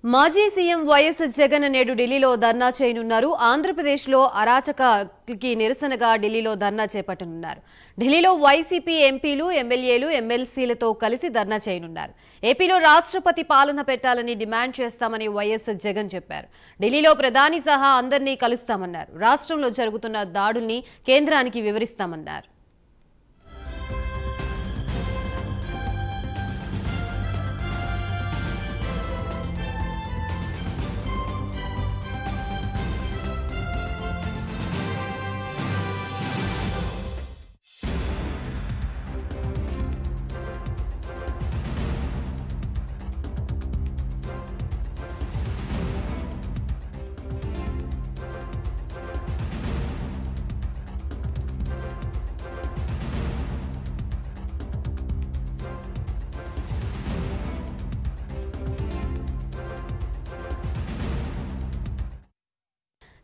మాజీ CM YS Jagan నేడు ఢిల్లీలో ధర్నా చేయనున్నారు. ఆంధ్రప్రదేశ్లో అరాచకకి నిరసనగా ఢిల్లీలో ధర్నా చేపట్టనున్నారు. ఢిల్లీలో వైసీపీ ఎంపీలు, ఎమ్మెల్యేలు, ఎమ్మెల్సీలతో కలిసి ధర్నా చేయనున్నారు. ఏపీలో రాష్ట్రపతి పాలన పెట్టాలని డిమాండ్ చేస్తామని వైఎస్ జగన్ చెప్పారు. ఢిల్లీలో ప్రధాని సహా అందరినీ కలుస్తామన్నారు. రాష్ట్రంలో జరుగుతున్న దాడుల్ని కేంద్రానికి వివరిస్తామన్నారు.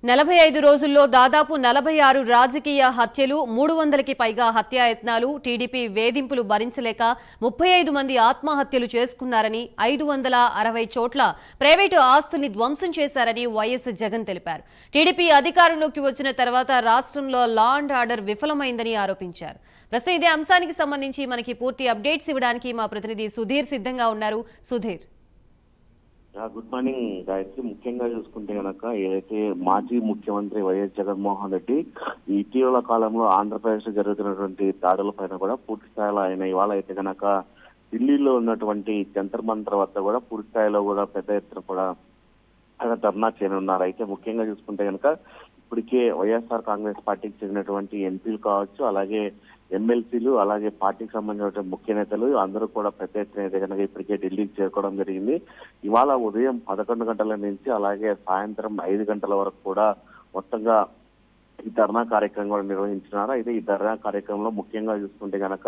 45 రోజుల్లో దాదాపు 46 రాజకీయ హత్యలు, 300కి పైగా హత్యాయత్నాలు, టీడీపీ వేధింపులు భరించలేక 35 మంది ఆత్మహత్యలు చేసుకున్నారని, 560 చోట్ల ప్రైవేటు ఆస్తుల్ని ధ్వంసం చేశారని వైఎస్ జగన్ తెలిపారు. టీడీపీ అధికారంలోకి వచ్చిన తర్వాత రాష్ట్రంలో లా అండ్ ఆర్డర్ విఫలమైందని ఆరోపించారు. ప్రస్తుతం ఇదే అంశానికి సంబంధించి మనకి పూర్తి అప్డేట్స్ ఇవ్వడానికి మా ప్రతినిధి సుధీర్ సిద్ధంగా ఉన్నారు. Sudheer, good morning Gayatri. ముఖ్యంగా చూసుకుంటే కనుక ఏదైతే మాజీ ముఖ్యమంత్రి వైఎస్ జగన్మోహన్ రెడ్డి ఇటీవల కాలంలో ఆంధ్రప్రదేశ్ లో జరుగుతున్నటువంటి దాడుల పైన కూడా పూర్తి స్థాయిలో ఆయన ఇవాళ అయితే కనుక ఢిల్లీలో ఉన్నటువంటి జంతర్ మంతర్ వద్ద కూడా పూర్తి స్థాయిలో కూడా పెద్ద ఎత్తున కూడా ఆయన ధర్నా చేయనున్నారు. అయితే ముఖ్యంగా చూసుకుంటే కనుక ఇప్పటికే వైఎస్ఆర్ కాంగ్రెస్ పార్టీకి చెందినటువంటి ఎంపీలు కావచ్చు, అలాగే ఎమ్మెల్సీలు, అలాగే పార్టీకి సంబంధించిన ముఖ్య నేతలు అందరూ కూడా పెద్ద ఎత్తున అయితే కనుక ఇప్పటికే ఢిల్లీకి చేరుకోవడం జరిగింది. ఇవాళ ఉదయం 11 గంటల నుంచి అలాగే సాయంత్రం 5 గంటల వరకు కూడా మొత్తంగా ఈ ధర్నా కార్యక్రమం కూడా నిర్వహించినారు. అయితే ఈ ధర్నా కార్యక్రమంలో ముఖ్యంగా చూసుకుంటే కనుక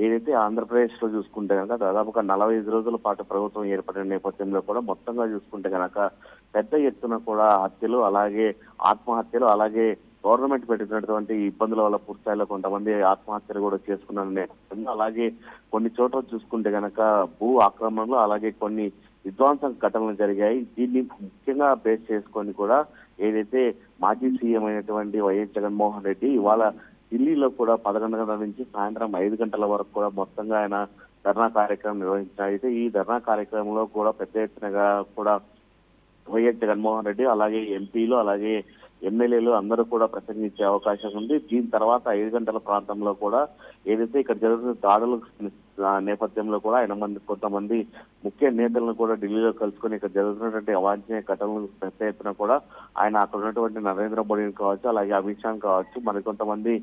ఏదైతే ఆంధ్రప్రదేశ్ లో చూసుకుంటే కనుక దాదాపుగా 45 రోజుల పాటు ప్రభుత్వం ఏర్పడిన నేపథ్యంలో కూడా మొత్తంగా చూసుకుంటే కనుక పెద్ద ఎత్తున కూడా హత్యలు, అలాగే ఆత్మహత్యలు, అలాగే గవర్నమెంట్ పెట్టినటువంటి ఇబ్బందుల వల్ల పూర్తిస్థాయిలో కొంతమంది ఆత్మహత్యలు కూడా చేసుకున్న నేపథ్యంలో, అలాగే కొన్ని చోట్ల చూసుకుంటే కనుక భూ ఆక్రమణలు, అలాగే కొన్ని విధ్వంసక ఘటనలు జరిగాయి. దీన్ని ముఖ్యంగా బేస్ చేసుకొని కూడా ఏదైతే మాజీ సీఎం అయినటువంటి వైఎస్ జగన్మోహన్ రెడ్డి ఇవాళ ఢిల్లీలో కూడా 11 గంటల నుంచి సాయంత్రం 5 గంటల వరకు కూడా మొత్తంగా ఆయన ధర్నా కార్యక్రమం నిర్వహించారు. అయితే ఈ ధర్నా కార్యక్రమంలో కూడా పెద్ద ఎత్తునగా కూడా వైఎస్ జగన్మోహన్ రెడ్డి, అలాగే ఎంపీలు, అలాగే ఎమ్మెల్యేలు అందరూ కూడా ప్రసంగించే అవకాశం ఉంది. దీని తర్వాత 5 గంటల ప్రాంతంలో కూడా ఏదైతే ఇక్కడ జరుగుతున్న దాడుల నేపథ్యంలో కూడా ఆయన కొంతమంది ముఖ్య నేతలను కూడా ఢిల్లీలో కలుసుకొని ఇక్కడ జరుగుతున్నటువంటి అవాంఛనీయ ఘటనలు పెద్ద ఎత్తున కూడా ఆయన అక్కడ ఉన్నటువంటి నరేంద్ర మోడీని కావచ్చు, అలాగే అమిత్ షాని కావచ్చు, మరికొంతమంది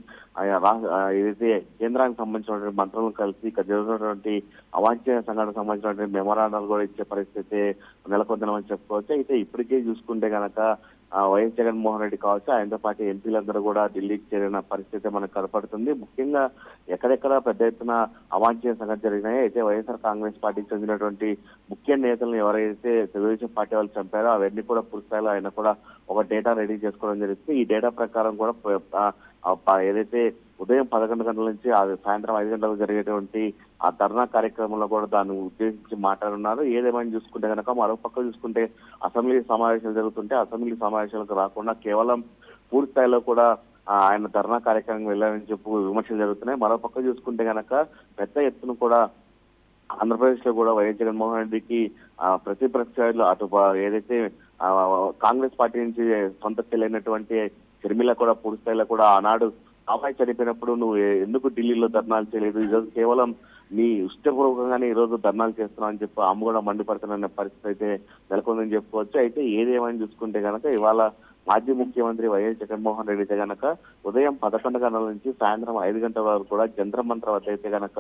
ఏదైతే కేంద్రానికి సంబంధించినటువంటి మంత్రులను కలిసి ఇక్కడ జరుగుతున్నటువంటి అవాంఛనీయ సంఘటనకు సంబంధించినటువంటి మెమోరాండాలు కూడా ఇచ్చే పరిస్థితి నెలకొందని చెప్పుకోవచ్చు. అయితే ఇప్పటికే చూసుకుంటే కనుక వైఎస్ జగన్మోహన్ రెడ్డి కావచ్చు, ఆయనతో పాటు ఎంపీలందరూ కూడా ఢిల్లీకి చేరిన పరిస్థితి మనకు కనపడుతుంది. ముఖ్యంగా ఎక్కడెక్కడ పెద్ద ఎత్తున అవాంఛనీయ సంఘటన జరిగినాయో అయితే వైఎస్ఆర్ కాంగ్రెస్ పార్టీకి చెందినటువంటి ముఖ్య నేతలను ఎవరైతే తెలుగుదేశం పార్టీ వాళ్ళు చంపారో అవన్నీ కూడా పూర్తిస్థాయిలో ఆయన కూడా ఒక డేటా రెడీ చేసుకోవడం జరుగుతుంది. ఈ డేటా ప్రకారం కూడా ఏదైతే ఉదయం 11 గంటల నుంచి సాయంత్రం 5 గంటలకు జరిగేటువంటి ఆ ధర్నా కార్యక్రమంలో కూడా దాన్ని ఉద్దేశించి మాట్లాడున్నారు. ఏదేమైనా చూసుకుంటే కనుక మరోపక్క చూసుకుంటే అసెంబ్లీ సమావేశాలు జరుగుతుంటే అసెంబ్లీ సమావేశాలకు రాకుండా కేవలం పూర్తి స్థాయిలో కూడా ఆయన ధర్నా కార్యక్రమం వెళ్ళాలని చెప్పి విమర్శలు జరుగుతున్నాయి. మరోపక్క చూసుకుంటే కనుక పెద్ద ఎత్తున కూడా ఆంధ్రప్రదేశ్ లో కూడా వైఎస్ జగన్మోహన్ రెడ్డికి ప్రతిపక్షాలు అటు ఏదైతే కాంగ్రెస్ పార్టీ నుంచి సొంత చెల్లైనటువంటి షర్మిల కూడా పూర్తి స్థాయిలో కూడా ఆనాడు అమ్మాయి చనిపోయినప్పుడు నువ్వు ఎందుకు ఢిల్లీలో ధర్నాలు చేయలేదు, ఈరోజు కేవలం నీ ఇష్టపూర్వకంగానే ఈ రోజు ధర్నాలు చేస్తున్నావు అని చెప్పి ఆమె కూడా మండిపడుతున్న పరిస్థితి అయితే నెలకొందని చెప్పుకోవచ్చు. అయితే ఏదేమని చూసుకుంటే కనుక ఇవాళ మాజీ ముఖ్యమంత్రి వైఎస్ జగన్మోహన్ రెడ్డి అయితే కనుక ఉదయం 11 గంటల నుంచి సాయంత్రం 5 గంటల వరకు కూడా జంతర్ మంతర్ వద్ద అయితే కనుక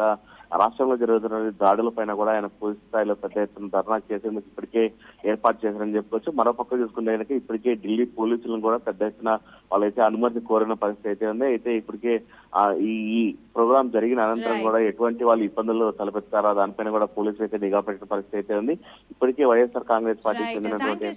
రాష్ట్రంలో జరుగుతున్న దాడుల పైన కూడా ఆయన పూర్తి స్థాయిలో పెద్ద ఎత్తున ధర్నా చేసేందుకు ఇప్పటికే ఏర్పాటు చేశారని చెప్పుకోవచ్చు. మరోపక్క చూసుకుంటే కనుక ఇప్పటికే ఢిల్లీ పోలీసులను కూడా పెద్ద ఎత్తున వాళ్ళైతే అనుమతి కోరిన పరిస్థితి అయితే ఉంది. అయితే ఇప్పటికే ఈ ప్రోగ్రాం జరిగిన అనంతరం కూడా ఎటువంటి వాళ్ళు ఇబ్బందులు తలపెడతారా దానిపైన కూడా పోలీసులు అయితే నిఘా పెట్టిన పరిస్థితి అయితే ఉంది. ఇప్పటికే వైఎస్ఆర్ కాంగ్రెస్ పార్టీకి చెందినటువంటి